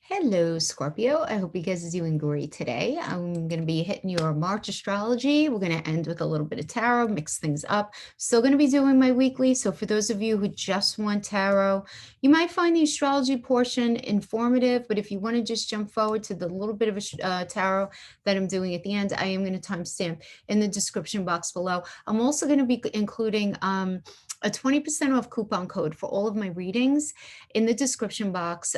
Hello, Scorpio. I hope you guys are doing great today. I'm going to be hitting your March astrology. We're going to end with a little bit of tarot, mix things up. Still going to be doing my weekly. So for those of you who just want tarot, you might find the astrology portion informative, but if you want to just jump forward to the little bit of tarot that I'm doing at the end, I am going to timestamp in the description box below. I'm also going to be including a 20% off coupon code for all of my readings in the description box.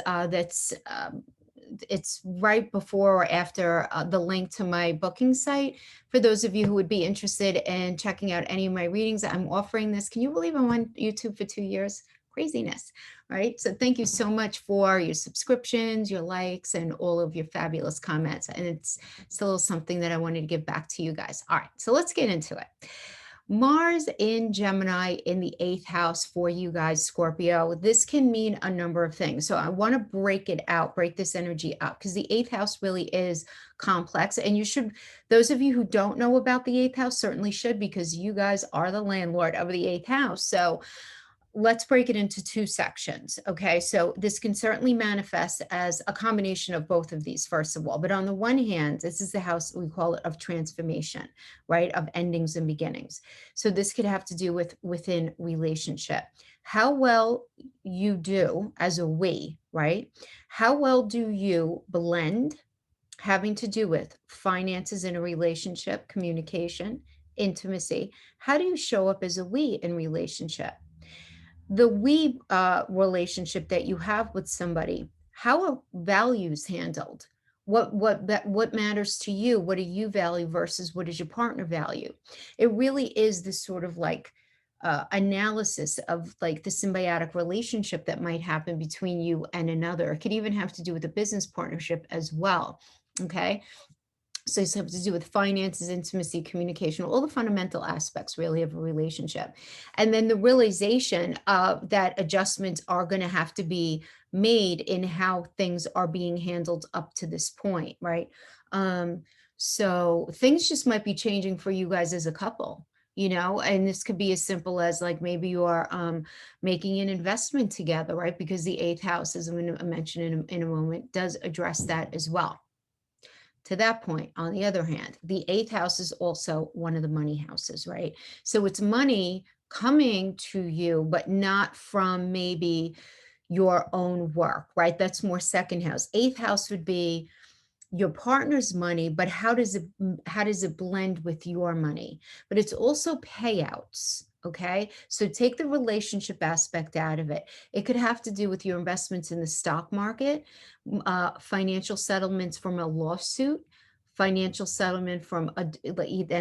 It's right before or after the link to my booking site. For those of you who would be interested in checking out any of my readings, I'm offering this. Can you believe I'm on YouTube for 2 years? Craziness, right? So thank you so much for your subscriptions, your likes, and all of your fabulous comments. And it's still something that I wanted to give back to you guys. All right, so let's get into it. Mars in Gemini in the 8th house for you guys, Scorpio. This can mean a number of things. So I want to break it out, break this energy up, because the 8th house really is complex. And you should, those of you who don't know about the 8th house certainly should, because you guys are the landlord of the 8th house. So let's break it into two sections. Okay, so this can certainly manifest as a combination of both of these, first of all. But on the one hand, this is the house, we call it, of transformation, right? Of endings and beginnings. So this could have to do with within relationship. How well you do as a we, right? How well do you blend having to do with finances in a relationship, communication, intimacy? How do you show up as a we in relationship? The we relationship that you have with somebody, how are values handled? What matters to you? What do you value versus what does your partner value? It really is this sort of like analysis of like the symbiotic relationship that might happen between you and another. It could even have to do with a business partnership as well. Okay, so it's have to do with finances, intimacy, communication, all the fundamental aspects really of a relationship. And then the realization that adjustments are going to have to be made in how things are being handled up to this point, right? So things just might be changing for you guys as a couple. And this could be as simple as like maybe you are making an investment together, right? Because the 8th house, as I'm going to mention in a moment, does address that as well. To that point, on the other hand, the 8th house is also one of the money houses, right? So it's money coming to you, but not from maybe your own work, right? That's more second house. 8th house would be your partner's money, but how does it blend with your money? But it's also payouts. Okay, so take the relationship aspect out of it. It could have to do with your investments in the stock market, financial settlements from a lawsuit, financial settlement from and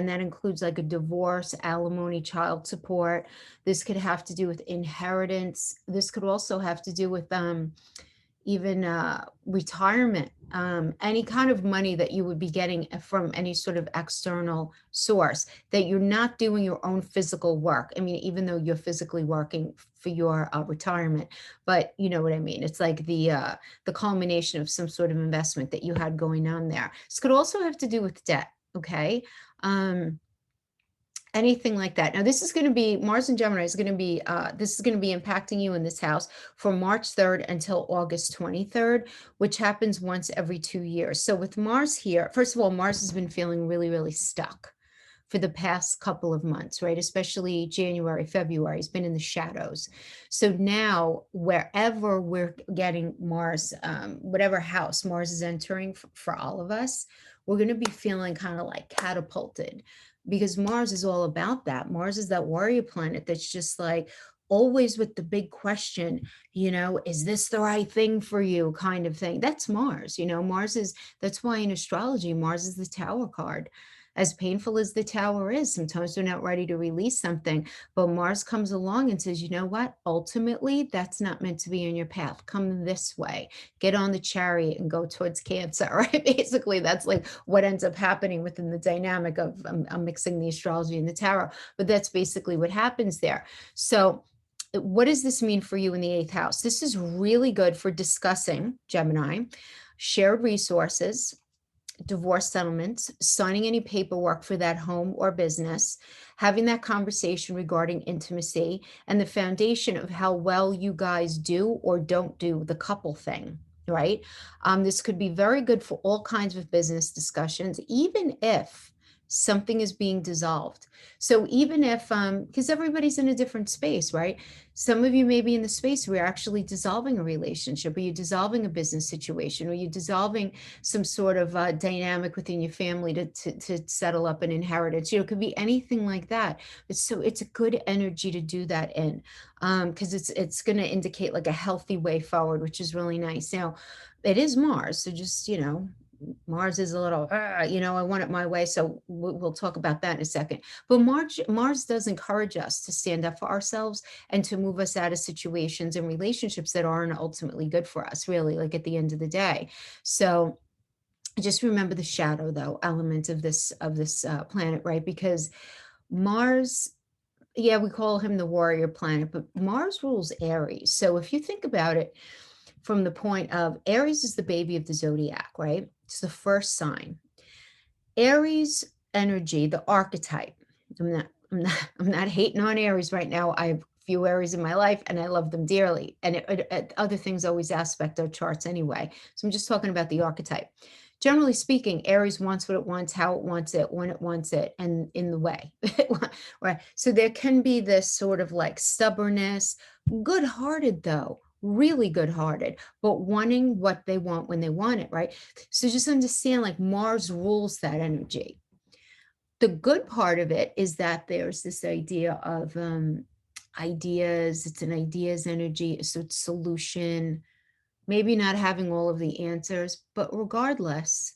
that includes like a divorce, alimony, child support. This could have to do with inheritance. This could also have to do with even retirement, any kind of money that you would be getting from any sort of external source, that you're not doing your own physical work. I mean, even though you're physically working for your retirement, but you know what I mean? It's like the culmination of some sort of investment that you had going on there. This could also have to do with debt, okay? Anything like that. Now, this is going to be Mars and Gemini is going to be this is going to be impacting you in this house from March 3rd until August 23rd, which happens once every 2 years. So with Mars here, first of all, Mars has been feeling really, really stuck for the past couple of months, right? Especially January, February, he's been in the shadows. So now, wherever we're getting Mars, whatever house Mars is entering for all of us, we're going to be feeling kind of like catapulted, because Mars is all about that. Mars is that warrior planet that's just like always with the big question, is this the right thing for you kind of thing. That's Mars. That's why in astrology, Mars is the Tower card. As painful as the Tower is, sometimes we're not ready to release something, but Mars comes along and says, you know what? Ultimately, that's not meant to be in your path. Come this way. Get on the chariot and go towards Cancer, right? Basically, that's like what ends up happening within the dynamic of I'm mixing the astrology and the tarot, but that's basically what happens there. So what does this mean for you in the 8th house? This is really good for discussing, Gemini, shared resources, divorce settlements, signing any paperwork for that home or business, having that conversation regarding intimacy and the foundation of how well you guys do or don't do the couple thing. right? This could be very good for all kinds of business discussions, even if something is being dissolved. So even if, because everybody's in a different space, right? Some of you may be in the space where you're actually dissolving a relationship, or you're dissolving a business situation, or you're dissolving some sort of dynamic within your family to settle up an inheritance. You know, it could be anything like that. So it's a good energy to do that in, because it's going to indicate like a healthy way forward, which is really nice. Now, it is Mars, so just, you know, Mars is a little, you know, I want it my way. So we'll talk about that in a second. But Mars does encourage us to stand up for ourselves and to move us out of situations and relationships that aren't ultimately good for us, really, like at the end of the day. So just remember the shadow, though, element of this planet, right? Because Mars, yeah, we call him the warrior planet, but Mars rules Aries. So if you think about it from the point of Aries is the baby of the zodiac, right? It's the first sign. Aries energy, the archetype. I'm not hating on Aries right now. I have a few Aries in my life and I love them dearly. And other things always aspect our charts anyway. So I'm just talking about the archetype. Generally speaking, Aries wants what it wants, how it wants it, when it wants it, and in the way. Right. So there can be this sort of like stubbornness, good-hearted though, really good-hearted, but wanting what they want when they want it, right? So just understand like Mars rules that energy. The good part of it is that there's this idea of ideas, it's an ideas energy, so it's solution, maybe not having all of the answers, but regardless,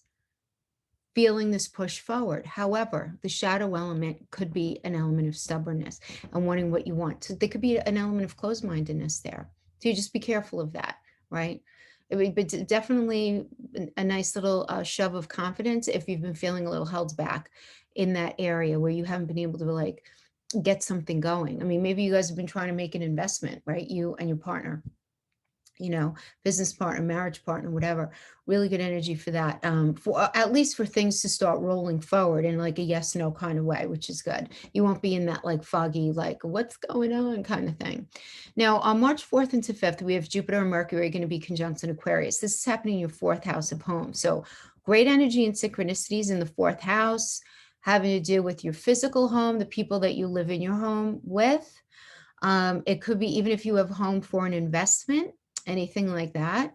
feeling this push forward. However, the shadow element could be an element of stubbornness and wanting what you want. So there could be an element of closed-mindedness there. So you just be careful of that, right? I mean, but definitely a nice little shove of confidence if you've been feeling a little held back in that area where you haven't been able to like get something going. I mean, maybe you guys have been trying to make an investment, right? You and your partner, you know, business partner, marriage partner, whatever. Really good energy for that. For at least for things to start rolling forward in like a yes no kind of way, which is good. You won't be in that like foggy like what's going on kind of thing. Now on March 4th into 5th, we have Jupiter and Mercury going to be conjunct in Aquarius. This is happening in your fourth house of home. So great energy and synchronicities in the fourth house, having to do with your physical home, the people that you live in your home with. It could be even if you have home for an investment, anything like that.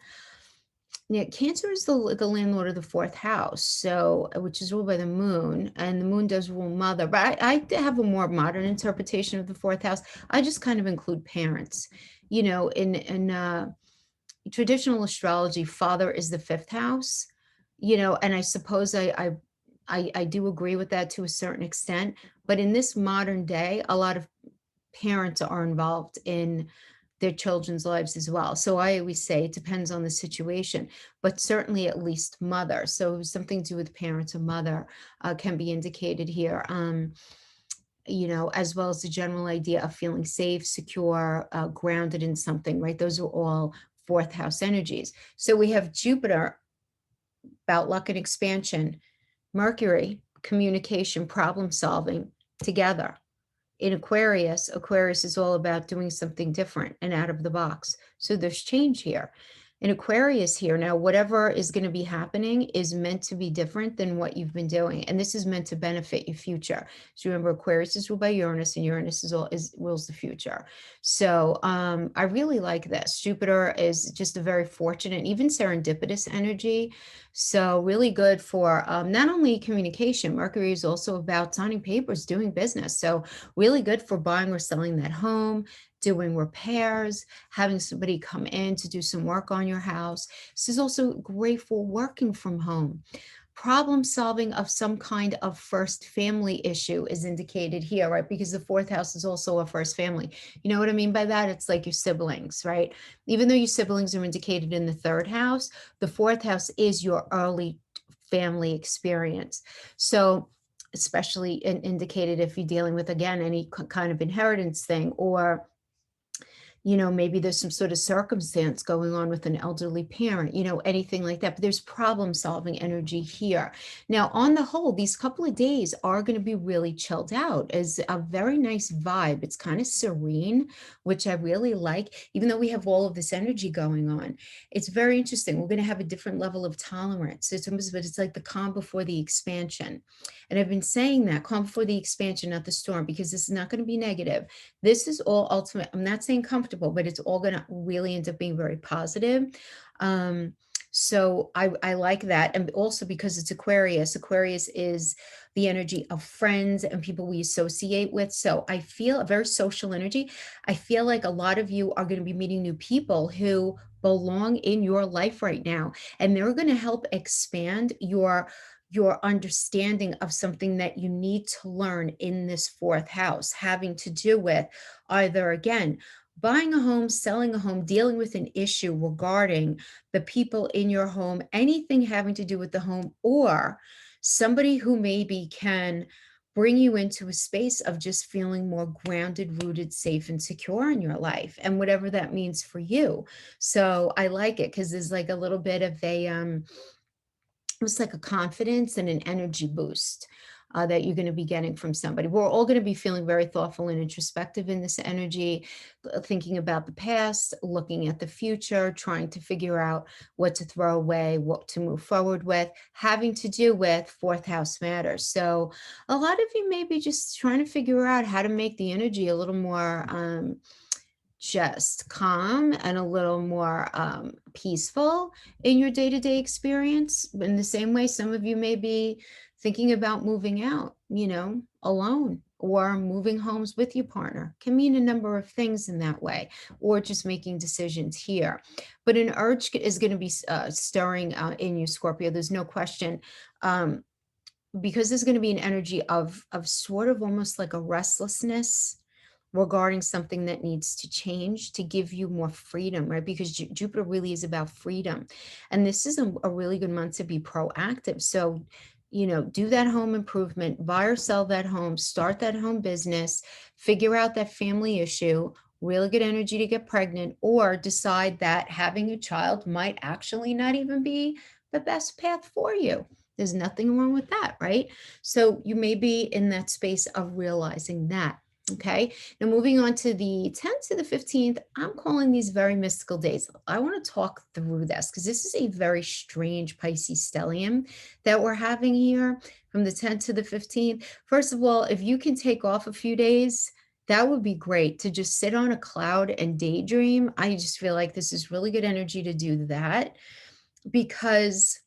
Yeah, Cancer is the landlord of the fourth house, so which is ruled by the moon, and the moon does rule mother. But I have a more modern interpretation of the fourth house. I just kind of include parents. You know, in traditional astrology, father is the fifth house. You know, and I suppose I do agree with that to a certain extent. But in this modern day, a lot of parents are involved in their children's lives as well. So I always say it depends on the situation, but certainly at least mother. So something to do with parents or mother can be indicated here. You know, as well as the general idea of feeling safe, secure, grounded in something, right? Those are all fourth house energies. So we have Jupiter, about luck and expansion, Mercury, communication, problem solving together. In Aquarius, Aquarius is all about doing something different and out of the box. So there's change here. In Aquarius here, now whatever is going to be happening is meant to be different than what you've been doing. And this is meant to benefit your future. So remember, Aquarius is ruled by Uranus, and Uranus rules the future. So I really like this. Jupiter is just a very fortunate, even serendipitous energy. So really good for not only communication, Mercury is also about signing papers, doing business. So really good for buying or selling that home, doing repairs, having somebody come in to do some work on your house. This is also great for working from home. Problem solving of some kind of first family issue is indicated here, right? Because the fourth house is also a first family. You know what I mean by that? It's like your siblings, right? Even though your siblings are indicated in the third house, the fourth house is your early family experience. So especially indicated if you're dealing with, again, any kind of inheritance thing, or maybe there's some sort of circumstance going on with an elderly parent, anything like that. But there's problem solving energy here. Now, on the whole, these couple of days are going to be really chilled out as a very nice vibe. It's kind of serene, which I really like, even though we have all of this energy going on. It's very interesting. We're going to have a different level of tolerance. It's almost, but it's like the calm before the expansion. And I've been saying that calm before the expansion, not the storm, because this is not going to be negative. This is all ultimate. I'm not saying comfortable, but it's all going to really end up being very positive. Um, so I like that. And also because it's Aquarius, Aquarius is the energy of friends and people we associate with. So I feel a very social energy. I feel like a lot of you are going to be meeting new people who belong in your life right now, and they're going to help expand your understanding of something that you need to learn in this fourth house, having to do with either, again, buying a home, selling a home, dealing with an issue regarding the people in your home, anything having to do with the home, or somebody who maybe can bring you into a space of just feeling more grounded, rooted, safe, and secure in your life, and whatever that means for you. So I like it because there's like a little bit of a it was like a confidence and an energy boost that you're going to be getting from somebody. We're all going to be feeling very thoughtful and introspective in this energy, thinking about the past, looking at the future, trying to figure out what to throw away, what to move forward with, having to do with fourth house matters. So a lot of you may be just trying to figure out how to make the energy a little more just calm and a little more peaceful in your day-to-day experience. In the same way, some of you may be thinking about moving out, alone, or moving homes with your partner. Can mean a number of things in that way, or just making decisions here. But an urge is going to be stirring in you, Scorpio. There's no question. Because there's going to be an energy of sort of almost like a restlessness regarding something that needs to change to give you more freedom, right? Because Jupiter really is about freedom. And this is a really good month to be proactive. So, do that home improvement, buy or sell that home, start that home business, figure out that family issue, really good energy to get pregnant, or decide that having a child might actually not even be the best path for you. There's nothing wrong with that, right? So you may be in that space of realizing that. Okay, now moving on to the 10th to the 15th, I'm calling these very mystical days. I want to talk through this because this is a very strange Pisces stellium that we're having here from the 10th to the 15th. First of all, if you can take off a few days, that would be great to just sit on a cloud and daydream. I just feel like this is really good energy to do that because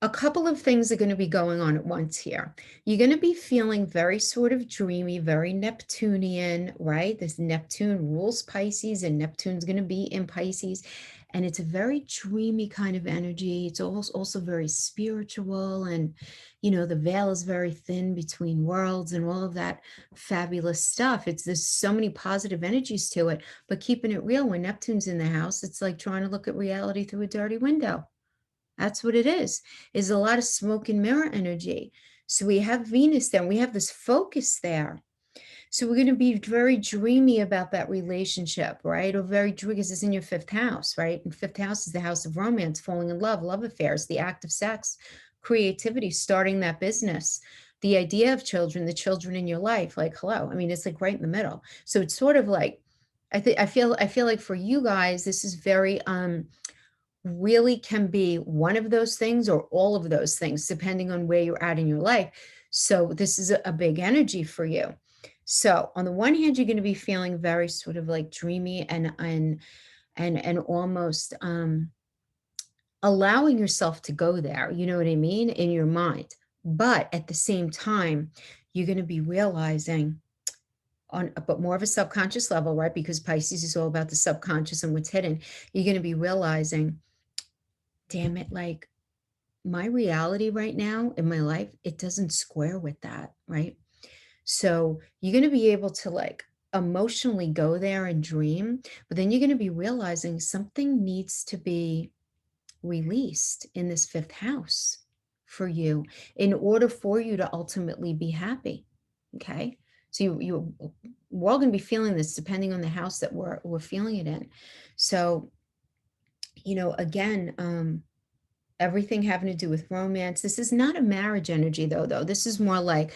a couple of things are going to be going on at once here. You're going to be feeling very sort of dreamy, very Neptunian, right? This Neptune rules Pisces, and Neptune's going to be in Pisces. And it's a very dreamy kind of energy. It's also very spiritual. And, the veil is very thin between worlds and all of that fabulous stuff. There's so many positive energies to it. But keeping it real, when Neptune's in the house, it's like trying to look at reality through a dirty window. That's what it is a lot of smoke and mirror energy. So we have Venus there, and we have this focus there. So we're going to be very dreamy about that relationship, right? Or very dreamy because it's in your fifth house, right? And fifth house is the house of romance, falling in love, love affairs, the act of sex, creativity, starting that business, the idea of children, the children in your life. Like, hello. I mean, it's like right in the middle. So it's sort of like, I feel like for you guys, this is very, really can be one of those things or all of those things, depending on where you're at in your life. So this is a big energy for you. So on the one hand, you're going to be feeling very sort of like dreamy and almost allowing yourself to go there, you know what I mean, in your mind. But at the same time, you're going to be realizing on but more of a subconscious level, right? Because Pisces is all about the subconscious and what's hidden. You're going to be realizing, damn it, like my reality right now in my life, it doesn't square with that, right? So you're going to be able to like emotionally go there and dream, but then you're going to be realizing something needs to be released in this fifth house for you in order for you to ultimately be happy. Okay. So you we're all going to be feeling this depending on the house that we're feeling it in. So, again, everything having to do with romance. This is not a marriage energy though. This is more like,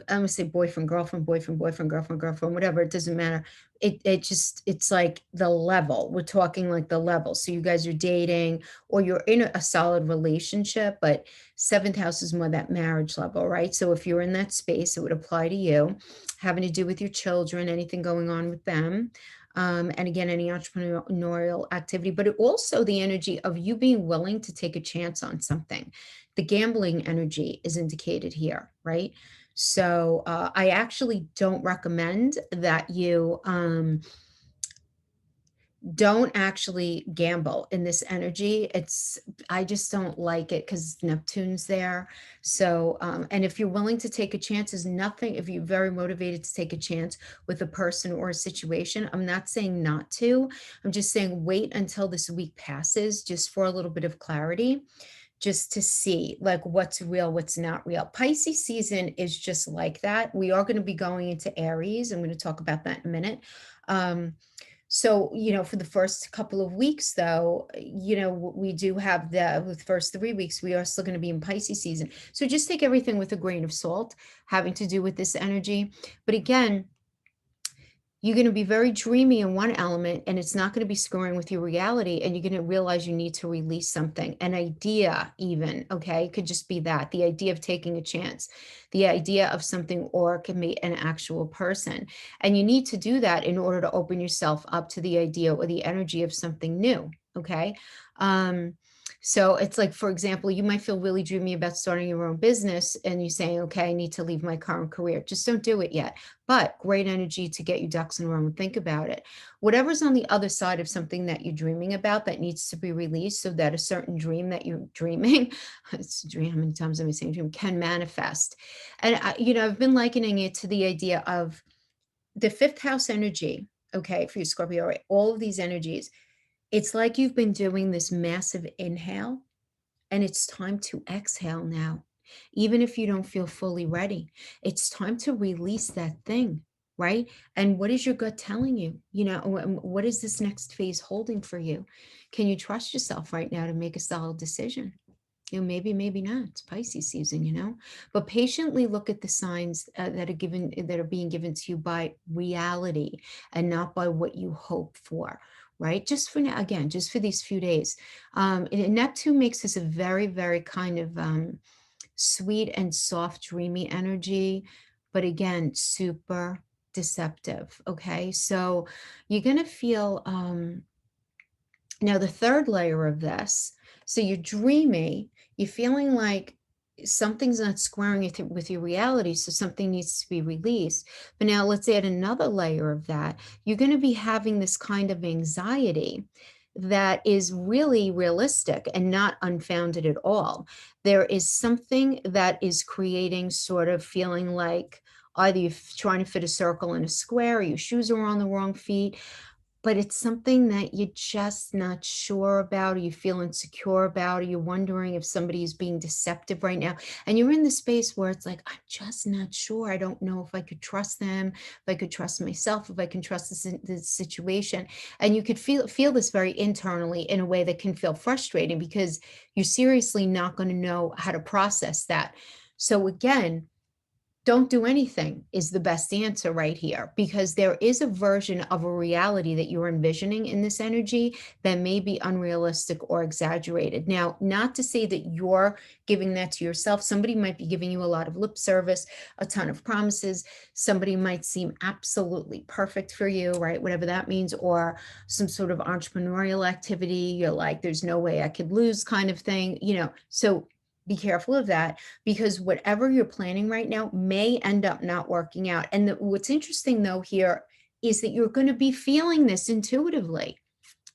I'm gonna say boyfriend, girlfriend, boyfriend, boyfriend, girlfriend, girlfriend, whatever. It doesn't matter. It's like the level. We're talking like the level. So you guys are dating or you're in a solid relationship, but seventh house is more that marriage level, right? So if you're in that space, it would apply to you, having to do with your children, anything going on with them. And again, any entrepreneurial activity, but also the energy of you being willing to take a chance on something. The gambling energy is indicated here, right? So I actually don't recommend that you don't actually gamble in this energy. I just don't like it because Neptune's there. So, and if you're willing to take a chance, is nothing, if you're very motivated to take a chance with a person or a situation, I'm not saying not to. I'm just saying wait until this week passes just for a little bit of clarity, just to see like what's real, what's not real. Pisces season is just like that. We are going to be going into Aries. I'm going to talk about that in a minute. So, for the first couple of weeks, though, we do have the first 3 weeks, we are still going to be in Pisces season. So just take everything with a grain of salt, having to do with this energy. But again, you're going to be very dreamy in one element and it's not going to be scoring with your reality, and you're going to realize you need to release something, an idea even, okay? It could just be that, the idea of taking a chance, the idea of something, or it can be an actual person. And you need to do that in order to open yourself up to the idea or the energy of something new, okay? So it's like, for example, you might feel really dreamy about starting your own business and you're saying, okay, I need to leave my current career. Just don't do it yet. But great energy to get you ducks in a row and think about it. Whatever's on the other side of something that you're dreaming about that needs to be released so that a certain dream that you're dreaming, it's a dream, how many times am I saying dream, can manifest. And, I've been likening it to the idea of the fifth house energy, okay, for you, Scorpio, right? All of these energies, it's like you've been doing this massive inhale and it's time to exhale now. Even if you don't feel fully ready, it's time to release that thing, right? And what is your gut telling you? What is this next phase holding for you? Can you trust yourself right now to make a solid decision? Maybe not. It's Pisces season. But patiently look at the signs that are being given to you by reality and not by what you hope for, right? Just for now, again, just for these few days. And Neptune makes this a very, very kind of sweet and soft, dreamy energy, but again, super deceptive. Okay, so you're gonna feel now the third layer of this. So you're dreamy, you're feeling like something's not squaring with your reality, so something needs to be released. But now let's add another layer of that. You're going to be having this kind of anxiety that is really realistic and not unfounded at all. There is something that is creating sort of feeling like either you're trying to fit a circle in a square, or your shoes are on the wrong feet, but it's something that you're just not sure about, or you feel insecure about, or you're wondering if somebody is being deceptive right now. And you're in the space where it's like, I'm just not sure. I don't know if I could trust them, if I could trust myself, if I can trust this situation. And you could feel this very internally in a way that can feel frustrating because you're seriously not going to know how to process that. So again, don't do anything is the best answer right here, because there is a version of a reality that you're envisioning in this energy that may be unrealistic or exaggerated. Now, not to say that you're giving that to yourself. Somebody might be giving you a lot of lip service, a ton of promises. Somebody might seem absolutely perfect for you, right? Whatever that means, or some sort of entrepreneurial activity. You're like, there's no way I could lose kind of thing, so be careful of that, because whatever you're planning right now may end up not working out. And what's interesting though here is that you're going to be feeling this intuitively,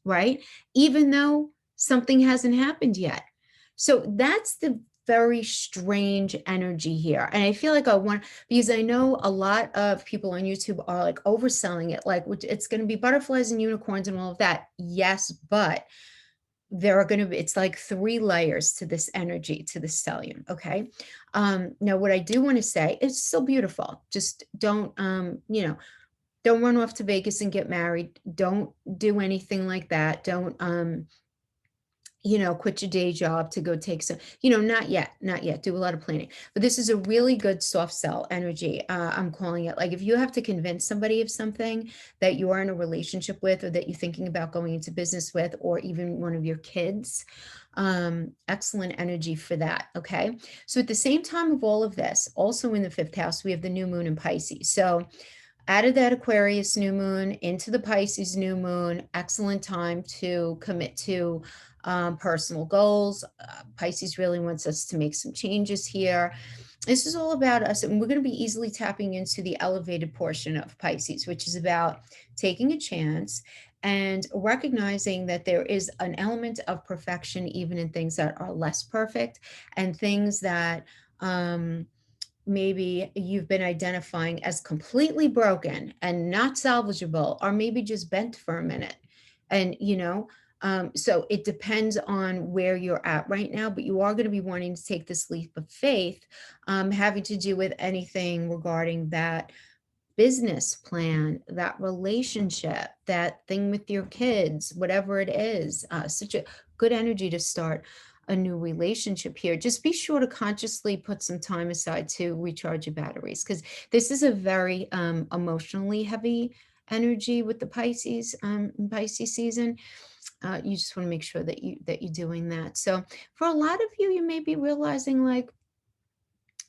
right? Even though something hasn't happened yet. So that's the very strange energy here. And I feel like because I know a lot of people on YouTube are like overselling it, like it's going to be butterflies and unicorns and all of that. Yes, but there are going to be, it's like 3 layers to this energy, to this stellium. Okay. Now what I do want to say, it's still beautiful. Just don't, Don't run off to Vegas and get married. Don't do anything like that. Don't, quit your day job to go take some, not yet, not yet. Do a lot of planning. But this is a really good soft sell energy. I'm calling it, like, if you have to convince somebody of something that you are in a relationship with, or that you're thinking about going into business with, or even one of your kids, excellent energy for that. Okay. So at the same time of all of this, also in the fifth house, we have the new moon in Pisces. So out of that Aquarius new moon into the Pisces new moon, excellent time to commit to personal goals. Pisces really wants us to make some changes here. This is all about us, and we're going to be easily tapping into the elevated portion of Pisces, which is about taking a chance and recognizing that there is an element of perfection even in things that are less perfect, and things that maybe you've been identifying as completely broken and not salvageable, or maybe just bent for a minute. And, so it depends on where you're at right now, but you are going to be wanting to take this leap of faith, having to do with anything regarding that business plan, that relationship, that thing with your kids, whatever it is. Such a good energy to start a new relationship here. Just be sure to consciously put some time aside to recharge your batteries, because this is a very emotionally heavy energy with the Pisces season. You just want to make sure that you're doing that. So for a lot of you, you may be realizing, like,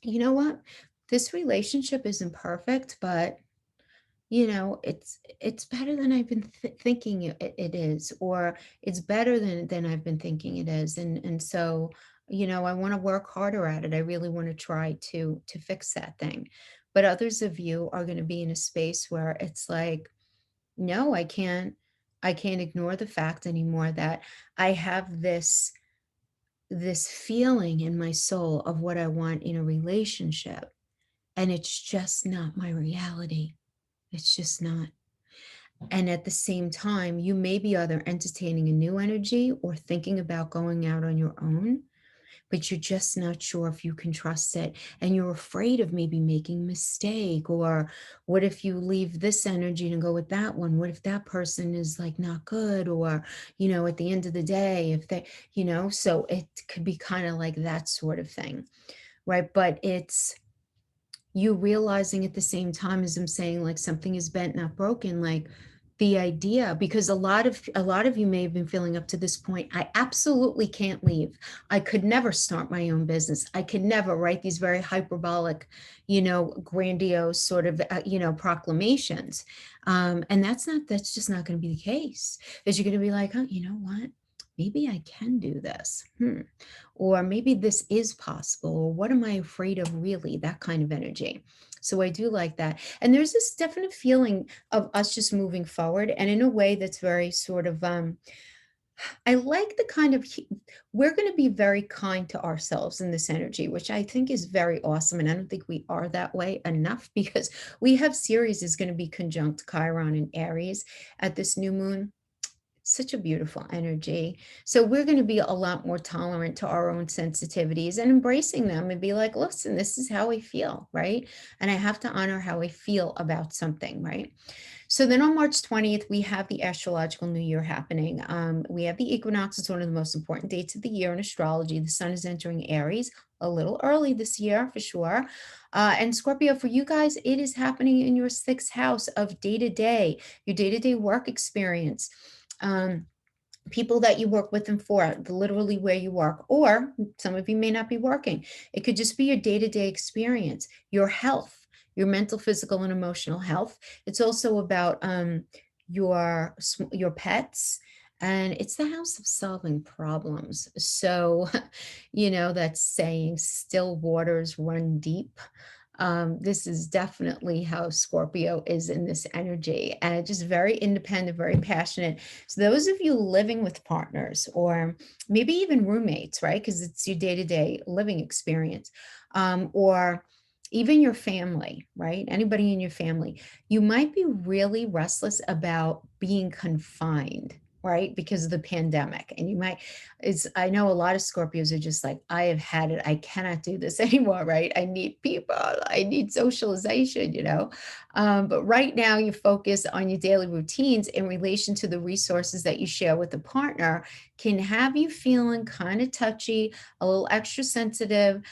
you know what, this relationship isn't perfect, but it's better than I've been thinking it is, or it's better than I've been thinking it is. And so, I want to work harder at it. I really want to try to fix that thing. But others of you are going to be in a space where it's like, no, I can't ignore the fact anymore that I have this feeling in my soul of what I want in a relationship, and it's just not my reality. It's just not. And at the same time, you may be either entertaining a new energy or thinking about going out on your own, but you're just not sure if you can trust it. And you're afraid of maybe making a mistake. Or what if you leave this energy and go with that one? What if that person is like not good? Or, at the end of the day, if they, so it could be kind of like that sort of thing, right? But it's you realizing at the same time as I'm saying, like, something is bent, not broken, like the idea, because a lot of you may have been feeling up to this point, I absolutely can't leave. I could never start my own business. I could never write these very hyperbolic, grandiose sort of, proclamations. And that's just not going to be the case. Is you're going to be like, oh, you know what? Maybe I can do this. Or maybe this is possible, or what am I afraid of, really, that kind of energy. So I do like that. And there's this definite feeling of us just moving forward, and in a way that's very sort of I like the kind of we're going to be very kind to ourselves in this energy, which I think is very awesome. And I don't think we are that way enough, because we have Ceres is going to be conjunct Chiron and Aries at this new moon. Such a beautiful energy. So we're going to be a lot more tolerant to our own sensitivities and embracing them, and be like, listen, this is how I feel, right? And I have to honor how I feel about something, right? So then on March 20th, we have the astrological new year happening. We have the equinox. It's one of the most important dates of the year in astrology. The sun is entering Aries a little early this year, for sure. And Scorpio, for you guys, it is happening in your sixth house of day-to-day, your day-to-day work experience. Um, People that you work with and for, literally where you work, or some of you may not be working. It could just be your day-to-day experience, your health, your mental, physical, and emotional health. It's also about your pets, and it's the house of solving problems. So, that saying, still waters run deep. This is definitely how Scorpio is in this energy, and just very independent, very passionate. So those of you living with partners, or maybe even roommates, right? Because it's your day-to-day living experience, or even your family, right? Anybody in your family, you might be really restless about being confined, right? Because of the pandemic. And I know a lot of Scorpios are just like, I have had it. I cannot do this anymore, right? I need people. I need socialization, But right now you focus on your daily routines in relation to the resources that you share with the partner can have you feeling kind of touchy, a little extra sensitive.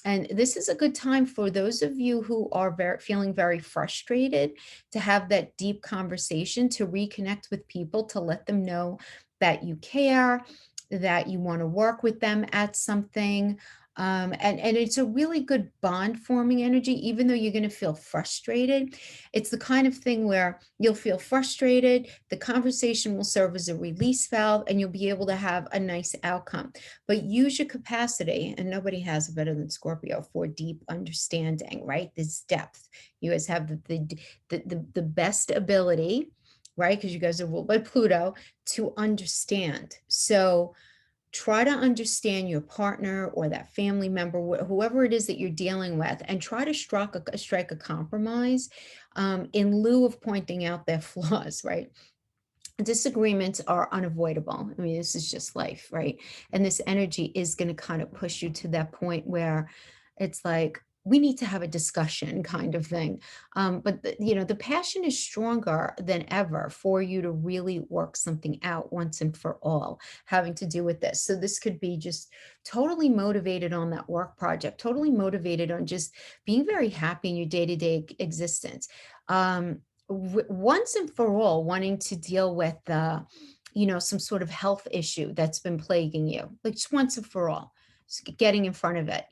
And this is a good time for those of you who are feeling very frustrated to have that deep conversation, to reconnect with people, to let them know that you care, that you want to work with them at something. And it's a really good bond forming energy, even though you're going to feel frustrated. It's the kind of thing where you'll feel frustrated, the conversation will serve as a release valve, and you'll be able to have a nice outcome. But use your capacity, and nobody has it better than Scorpio, for deep understanding, right? This depth. You guys have the best ability, right? Because you guys are ruled by Pluto, to understand. So try to understand your partner or that family member, whoever it is that you're dealing with, and try to strike a compromise in lieu of pointing out their flaws, right? Disagreements are unavoidable. I mean, this is just life, right? And this energy is going to kind of push you to that point where it's like, we need to have a discussion kind of thing. But the passion is stronger than ever for you to really work something out once and for all, having to do with this. So this could be just totally motivated on that work project, totally motivated on just being very happy in your day-to-day existence. Once and for all, wanting to deal with some sort of health issue that's been plaguing you, like just once and for all, just getting in front of it.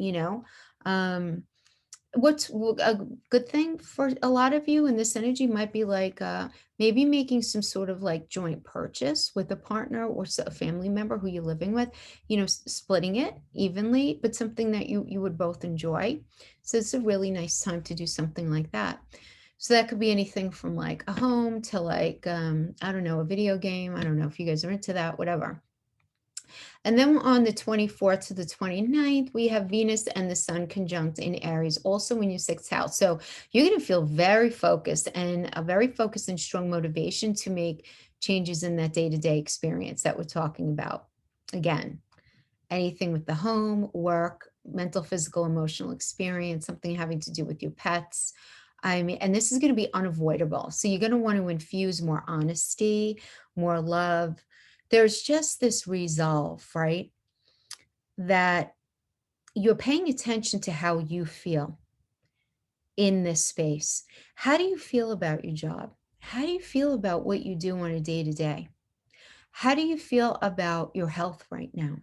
um What's a good thing for a lot of you in this energy might be like maybe making some sort of like joint purchase with a partner or a family member who you're living with, splitting it evenly, but something that you would both enjoy. So it's a really nice time to do something like that. So that could be anything from like a home to like, I don't know, a video game. I don't know if you guys are into that, whatever. And then on the 24th to the 29th, we have Venus and the Sun conjunct in Aries, also in your sixth house. So you're going to feel very focused and a very focused and strong motivation to make changes in that day-to-day experience that we're talking about. Again, anything with the home, work, mental, physical, emotional experience, something having to do with your pets. I mean, and this is going to be unavoidable. So you're going to want to infuse more honesty, more love. There's just this resolve, right? That you're paying attention to how you feel in this space. How do you feel about your job? How do you feel about what you do on a day to day? How do you feel about your health right now?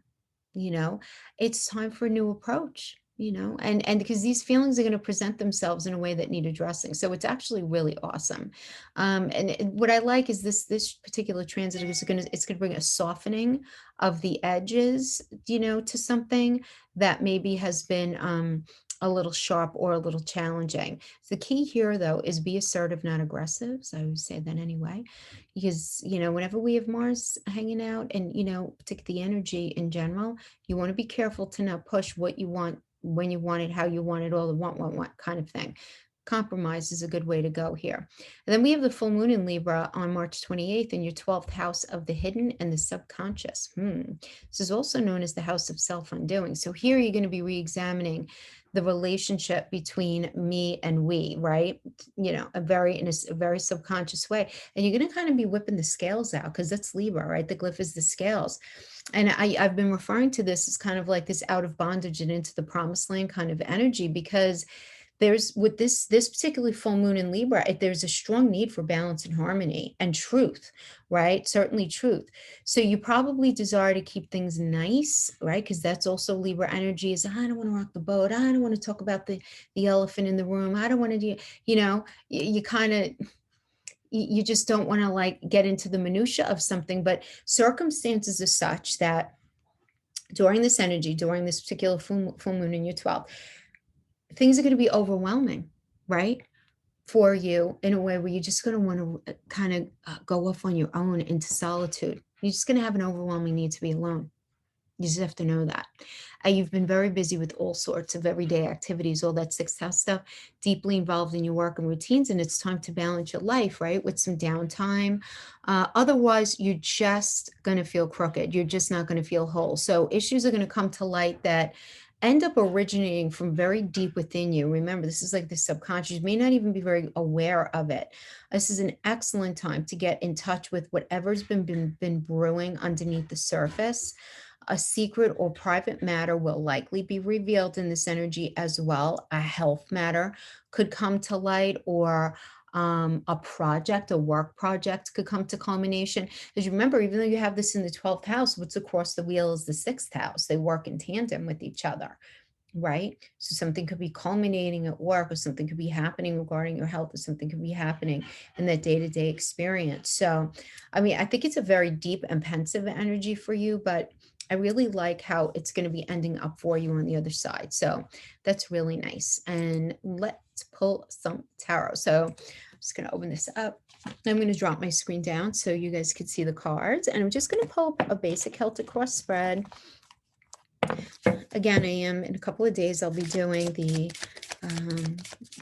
It's time for a new approach, and because these feelings are going to present themselves in a way that need addressing. So it's actually really awesome. What I like is this particular transit it's going to bring a softening of the edges, to something that maybe has been a little sharp or a little challenging. The key here, though, is be assertive, not aggressive. So I always say that anyway, because whenever we have Mars hanging out, and particularly the energy in general, you want to be careful to not push what you want, when you want it, how you want it, all the want kind of thing. Compromise is a good way to go here. And then we have the full moon in Libra on March 28th in your 12th house of the hidden and the subconscious. This is also known as the house of self-undoing. So here you're going to be re-examining the relationship between me and we, right? In a very subconscious way. And you're going to kind of be whipping the scales out, because that's Libra, right? The glyph is the scales. And I've been referring to this as kind of like this out of bondage and into the promised land kind of energy, because there's, with this particularly full moon in Libra, there's a strong need for balance and harmony and truth, right? Certainly truth. So you probably desire to keep things nice, right? Because that's also Libra energy, is I don't want to rock the boat. I don't want to talk about the elephant in the room. I don't want to do, you kind of, you just don't want to like get into the minutia of something. But circumstances are such that during this energy, during this particular full moon in your 12th, things are going to be overwhelming, right? For you, in a way where you're just going to want to kind of go off on your own into solitude. You're just going to have an overwhelming need to be alone. You just have to know that. You've been very busy with all sorts of everyday activities, all that sixth house stuff, deeply involved in your work and routines, and it's time to balance your life, right, with some downtime. Otherwise, you're just going to feel crooked. You're just not going to feel whole. So issues are going to come to light that end up originating from very deep within you. Remember, this is like the subconscious. You may not even be very aware of it. This is an excellent time to get in touch with whatever's been brewing underneath the surface. A secret or private matter will likely be revealed in this energy as well. A health matter could come to light, or a project, a work project could come to culmination. Because remember, even though you have this in the 12th house, what's across the wheel is the 6th house. They work in tandem with each other, right? So something could be culminating at work, or something could be happening regarding your health, or something could be happening in that day-to-day experience. So, I mean, I think it's a very deep and pensive energy for you, but I really like how it's going to be ending up for you on the other side. So that's really nice. And let's pull some tarot. So I'm just going to open this up. I'm going to drop my screen down so you guys can see the cards. And I'm just going to pull up a basic Celtic cross spread. Again, I am in a couple of days, I'll be doing the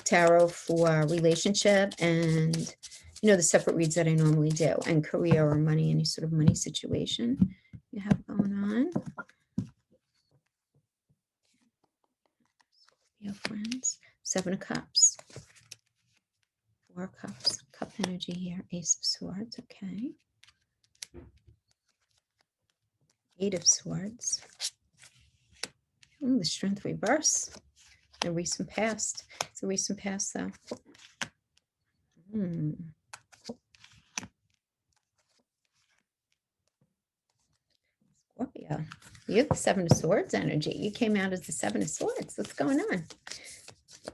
tarot for relationship and, you know, the separate reads that I normally do, and career or money, any sort of money situation you have going on. Your friends, 7 of Cups, 4 of Cups, cup energy here, Ace of Swords, okay. 8 of Swords. Ooh, the Strength reverse. The recent past. It's a recent past, though. Scorpio. You have the 7 of Swords energy. You came out as the 7 of Swords. What's going on?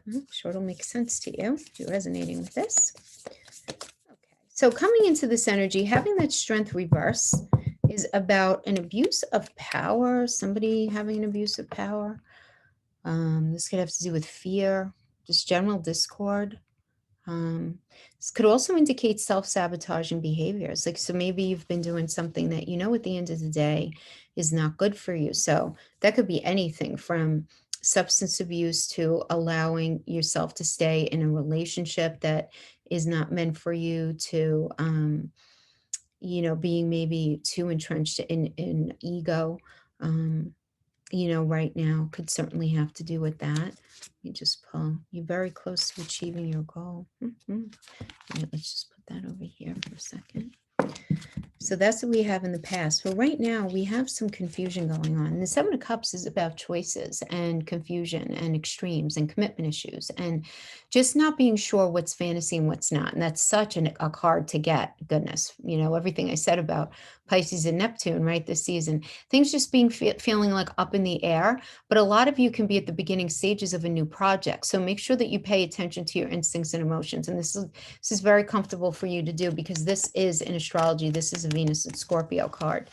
I'm sure it'll make sense to you if you're resonating with this. Okay. So coming into this energy, having that Strength reverse is about an abuse of power, somebody having an abuse of power. This could have to do with fear, just general discord. This could also indicate self-sabotaging behaviors. Like, so maybe you've been doing something that, you know, at the end of the day is not good for you. So that could be anything from substance abuse to allowing yourself to stay in a relationship that is not meant for you, to, you know, being maybe too entrenched in ego. You know, right now could certainly have to do with that. You just pull. You're very close to achieving your goal. Right, let's just put that over here for a second. So that's what we have in the past. But right now we have some confusion going on. And the 7 of Cups is about choices and confusion and extremes and commitment issues and just not being sure what's fantasy and what's not. And that's such a card to get. Goodness, you know, everything I said about Pisces and Neptune, right, this season, things just being feeling like up in the air. But a lot of you can be at the beginning stages of a new project. So make sure that you pay attention to your instincts and emotions. And this is very comfortable for you to do, because this is in astrology. This is a Venus and Scorpio card.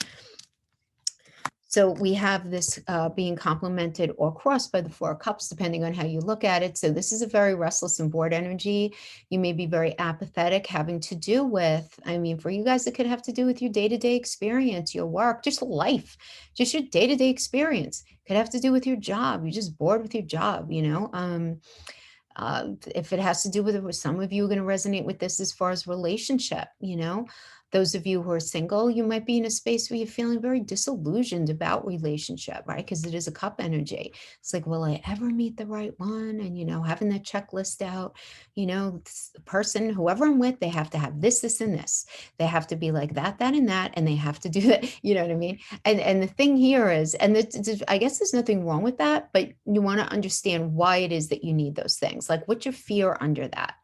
So we have this being complemented or crossed by the 4 of Cups, depending on how you look at it. So this is a very restless and bored energy. You may be very apathetic, having to do with, I mean, for you guys, it could have to do with your day-to-day experience, your work, just life, just your day-to-day experience. It could have to do with your job. You're just bored with your job, you know. If it has to do with it, some of you are going to resonate with this as far as relationship, you know. Those of you who are single, you might be in a space where you're feeling very disillusioned about relationship, right? Because it is a cup energy. It's like, will I ever meet the right one? And, you know, having that checklist out, you know, the person, whoever I'm with, they have to have this, this, and this. They have to be like that, that, and that, and they have to do that. You know what I mean? And the thing here is, and I guess there's nothing wrong with that, but you want to understand why it is that you need those things. Like, what's your fear under that?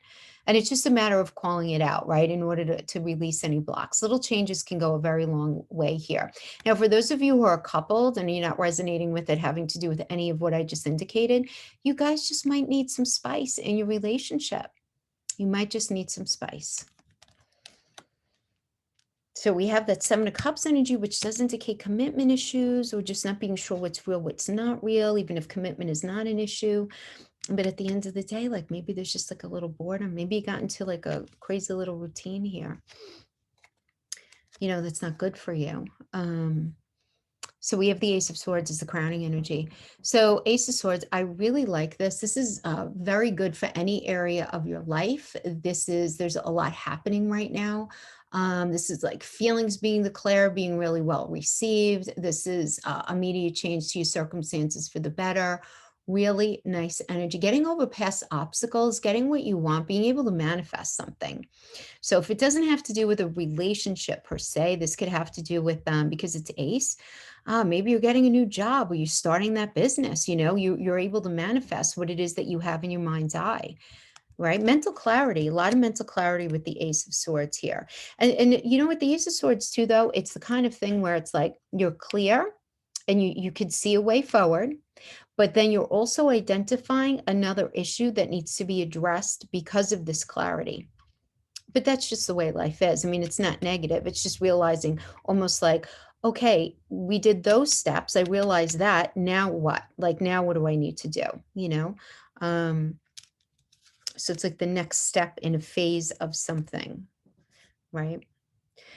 And it's just a matter of calling it out, right? In order to release any blocks. Little changes can go a very long way here. Now, for those of you who are coupled and you're not resonating with it having to do with any of what I just indicated, you guys just might need some spice in your relationship. You might just need some spice. So we have that 7 of Cups energy, which does indicate commitment issues or just not being sure what's real, what's not real, even if commitment is not an issue. But at the end of the day, like, maybe there's just like a little boredom. Maybe you got into like a crazy little routine here, you know, that's not good for you. So we have the Ace of Swords as the crowning energy. So Ace of Swords, I really like this. This is very good for any area of your life. There's a lot happening right now. This is like feelings being declared, being really well received. This is immediate change to your circumstances for the better. Really nice energy. Getting over past obstacles, getting what you want, being able to manifest something. So if it doesn't have to do with a relationship per se, this could have to do with because it's ace. Maybe you're getting a new job or you're starting that business. You're able to manifest what it is that you have in your mind's eye, right? Mental clarity, a lot of mental clarity with the Ace of Swords here. And with the Ace of Swords too, though, it's the kind of thing where it's like you're clear and you could see a way forward, but then you're also identifying another issue that needs to be addressed because of this clarity. But that's just the way life is. I mean, it's not negative. It's just realizing almost like, okay, we did those steps. I realized that. Now what? Like, now what do I need to do? You know? Um, so it's like the next step in a phase of something, right?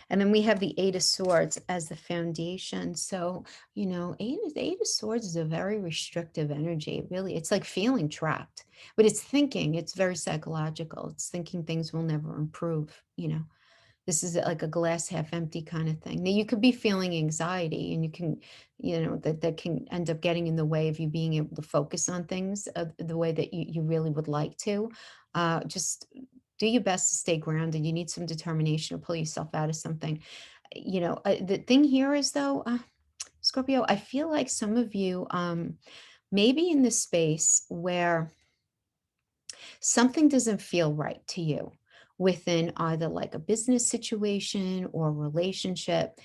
And then we have the Eight of Swords as the foundation. So, the Eight of Swords is a very restrictive energy. Really, it's like feeling trapped, but it's thinking, it's very psychological. It's thinking things will never improve. This is like a glass half empty kind of thing. Now you could be feeling anxiety and you can, that can end up getting in the way of you being able to focus on things the way that you really would like to. Just do your best to stay grounded. You need some determination to pull yourself out of something. The thing here is though, Scorpio, I feel like some of you maybe in this space where something doesn't feel right to you within either like a business situation or relationship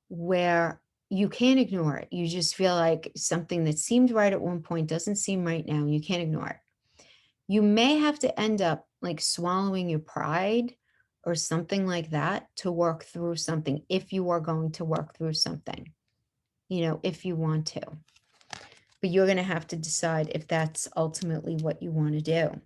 where you can't ignore it. You just feel like something that seemed right at one point doesn't seem right now, and you can't ignore it. You may have to end up like swallowing your pride or something like that to work through something if you are going to work through something, if you want to. But you're going to have to decide if that's ultimately what you want to do.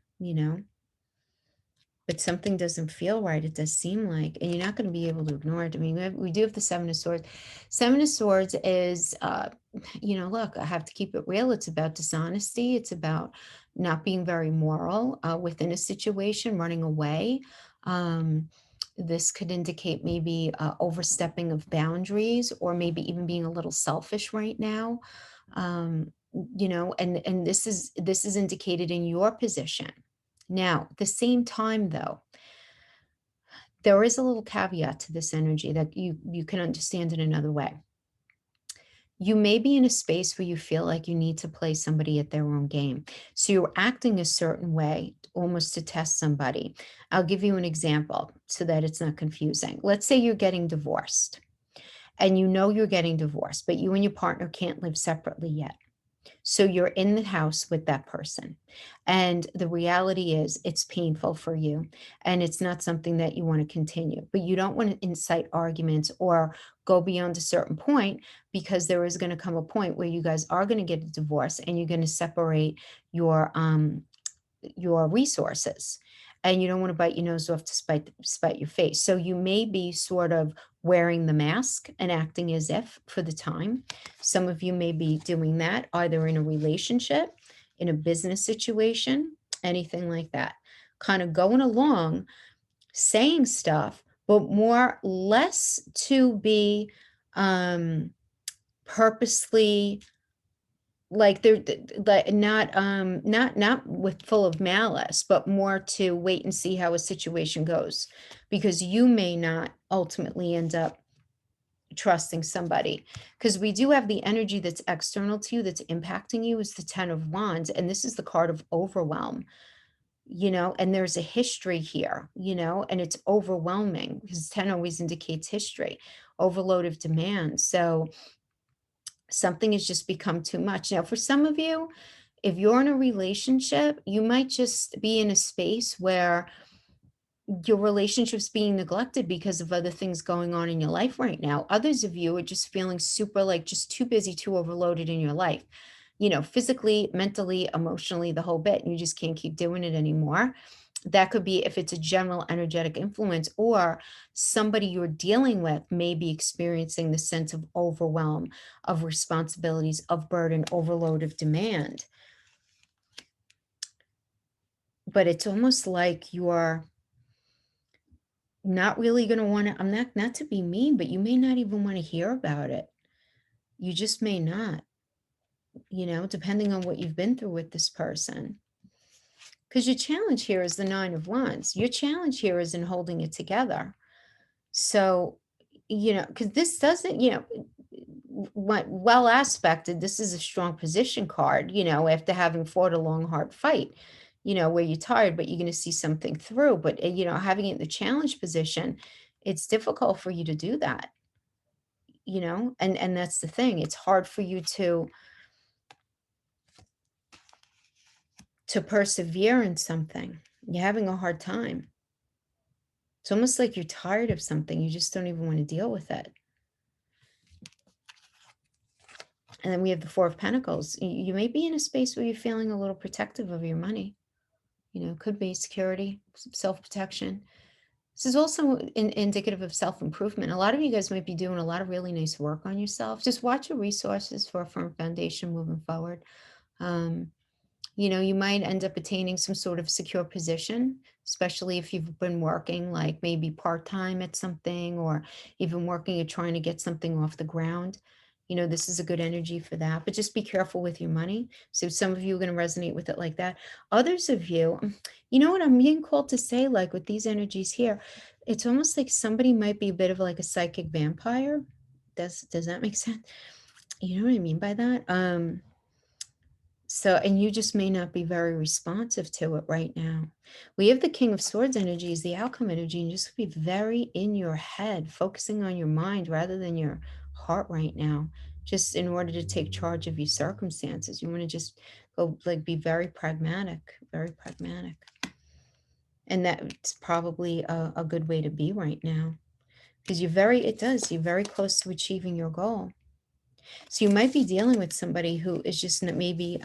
But something doesn't feel right. It does seem like, and you're not going to be able to ignore it. I mean, we do have the Seven of Swords. Seven of Swords is, look, I have to keep it real. It's about dishonesty. It's about not being very moral within a situation, running away. This could indicate maybe overstepping of boundaries, or maybe even being a little selfish right now. And this is indicated in your position. Now, at the same time, though, there is a little caveat to this energy that you can understand in another way. You may be in a space where you feel like you need to play somebody at their own game. So you're acting a certain way almost to test somebody. I'll give you an example so that it's not confusing. Let's say you're getting divorced and you know you're getting divorced, but you and your partner can't live separately yet. So you're in the house with that person. And the reality is it's painful for you and it's not something that you want to continue. But you don't want to incite arguments or go beyond a certain point, because there is going to come a point where you guys are going to get a divorce and you're going to separate your resources, and you don't want to bite your nose off to spite your face. So you may be sort of wearing the mask and acting as if for the time. Some of you may be doing that either in a relationship, in a business situation, anything like that. Kind of going along, saying stuff, but less to be purposely, like they're like not with full of malice, but more to wait and see how a situation goes, because you may not ultimately end up trusting somebody, because we do have the energy that's external to you that's impacting you is the Ten of Wands, and this is the card of overwhelm, and there's a history here, and it's overwhelming because 10 always indicates history, overload of demand. So something has just become too much. Now, for some of you, if you're in a relationship, you might just be in a space where your relationship's being neglected because of other things going on in your life right now. Others of you are just feeling super like just too busy, too overloaded in your life, physically, mentally, emotionally, the whole bit. And you just can't keep doing it anymore. That could be if it's a general energetic influence, or somebody you're dealing with may be experiencing the sense of overwhelm, of responsibilities, of burden, overload, of demand. But it's almost like you're not really going to want to, I'm not to be mean, but you may not even want to hear about it. You just may not, depending on what you've been through with this person. Because your challenge here is the Nine of Wands. Your challenge here is in holding it together. So, because this doesn't, well aspected, this is a strong position card, after having fought a long, hard fight, where you're tired, but you're going to see something through. But, having it in the challenge position, it's difficult for you to do that, and that's the thing. It's hard for you to persevere in something. You're having a hard time. It's almost like you're tired of something. You just don't even want to deal with it. And then we have the Four of Pentacles. You may be in a space where you're feeling a little protective of your money. Could be security, self-protection. This is also indicative of self-improvement. A lot of you guys might be doing a lot of really nice work on yourself. Just watch your resources for a firm foundation moving forward. You might end up attaining some sort of secure position, especially if you've been working like maybe part-time at something, or even working at trying to get something off the ground. This is a good energy for that, but just be careful with your money. So some of you are going to resonate with it like that. Others of you, you know what I'm being called to say, like with these energies here, it's almost like somebody might be a bit of like a psychic vampire. Does that make sense? You know what I mean by that? So, and you just may not be very responsive to it right now. We have the King of Swords energy is the outcome energy, and just be very in your head, focusing on your mind rather than your heart right now, just in order to take charge of your circumstances. You want to just go like be very pragmatic, very pragmatic. And that's probably a good way to be right now, because you're very close to achieving your goal. So you might be dealing with somebody who is just maybe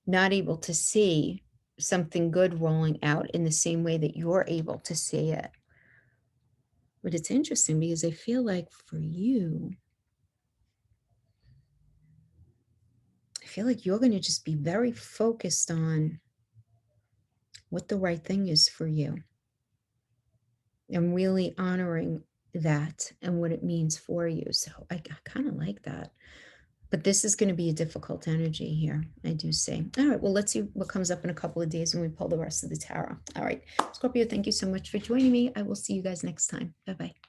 not able to see something good rolling out in the same way that you're able to see it. But it's interesting because I feel like for you, I feel like you're going to just be very focused on what the right thing is for you, and really honoring that and what it means for you. So I kind of like that. But this is going to be a difficult energy here, I do say. All right, well, let's see what comes up in a couple of days when we pull the rest of the tarot. All right, Scorpio, thank you so much for joining me. I will see you guys next time. Bye-bye.